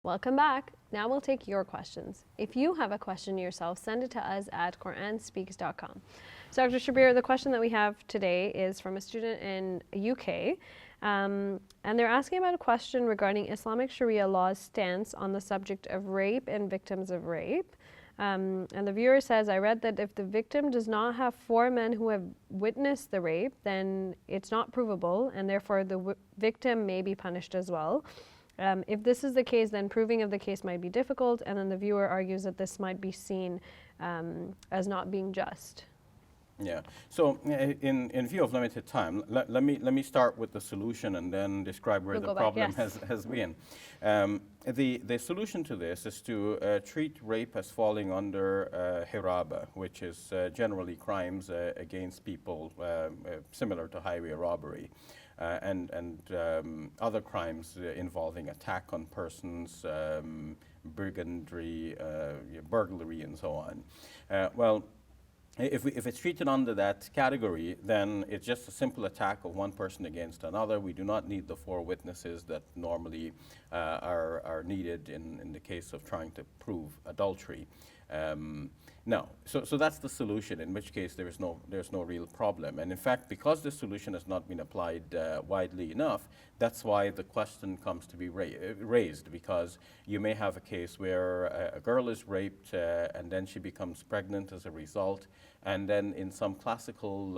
Welcome back. Now we'll take your questions. If you have a question yourself, send it to us at QuranSpeaks.com. So Dr. Shabir, the question that we have today is from a student in UK, and they're asking about a question regarding Islamic Sharia law's stance on the subject of rape and victims of rape. And the viewer says, I read that if the victim does not have 4 men who have witnessed the rape, then it's not provable, and therefore the victim may be punished as well. If this is the case, then proving of the case might be difficult, and then the viewer argues that this might be seen as not being just. Yeah. So, in view of limited time, let me start with the solution and then describe where the problem has been. The solution to this is to treat rape as falling under hiraba, which is generally crimes against people similar to highway robbery. And other crimes involving attack on persons, brigandry, burglary, and so on. Well, if it's treated under that category, then it's just a simple attack of one person against another. We do not need the 4 witnesses that normally are needed in the case of trying to prove adultery. No, so that's the solution, in which case there's no real problem. And in fact, because this solution has not been applied widely enough, that's why the question comes to be raised, because you may have a case where a girl is raped and then she becomes pregnant as a result, and then in some classical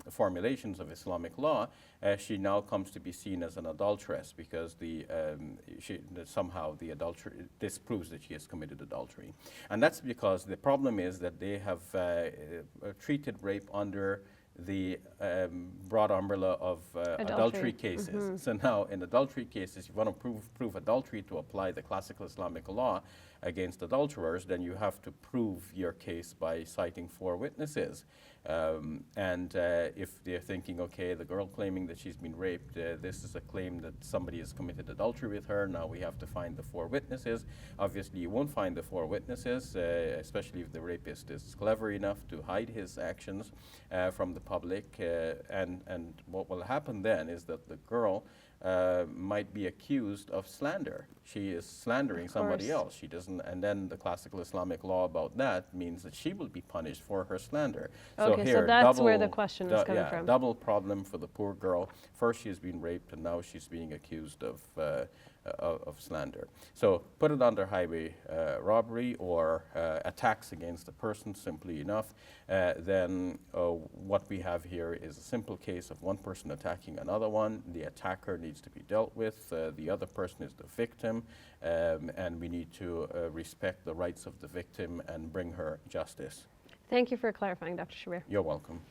formulations of Islamic law, she now comes to be seen as an adulteress because somehow this proves that she has committed adultery. And that's because the problem is that they have treated rape under the broad umbrella of adultery cases. So now in adultery cases, you want to prove adultery to apply the classical Islamic law against adulterers, then you have to prove your case by citing 4 witnesses. If they're thinking, okay, the girl claiming that she's been raped, this is a claim that somebody has committed adultery with her, now we have to find the 4 witnesses. Obviously, you won't find the 4 witnesses, especially if the rapist is clever enough to hide his actions from the public. And what will happen then is that the girl might be accused of slander. She is slandering somebody else. She doesn't, and then the classical Islamic law about that means that she will be punished for her slander. Okay, so that's where the question is coming from. Double problem for the poor girl. First she's been raped, and now she's being accused of slander. So put it under highway robbery or attacks against a person, simply enough. Then what we have here is a simple case of one person attacking another one. The attacker needs to be dealt with. The other person is the victim, and we need to respect the rights of the victim and bring her justice. Thank you for clarifying, Dr. Shabir. You're welcome.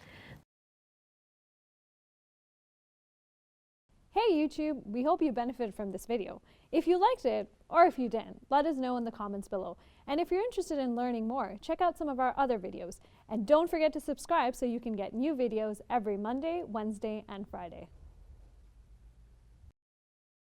Hey YouTube, we hope you benefited from this video. If you liked it, or if you didn't, let us know in the comments below. And if you're interested in learning more, check out some of our other videos. And don't forget to subscribe so you can get new videos every Monday, Wednesday, and Friday.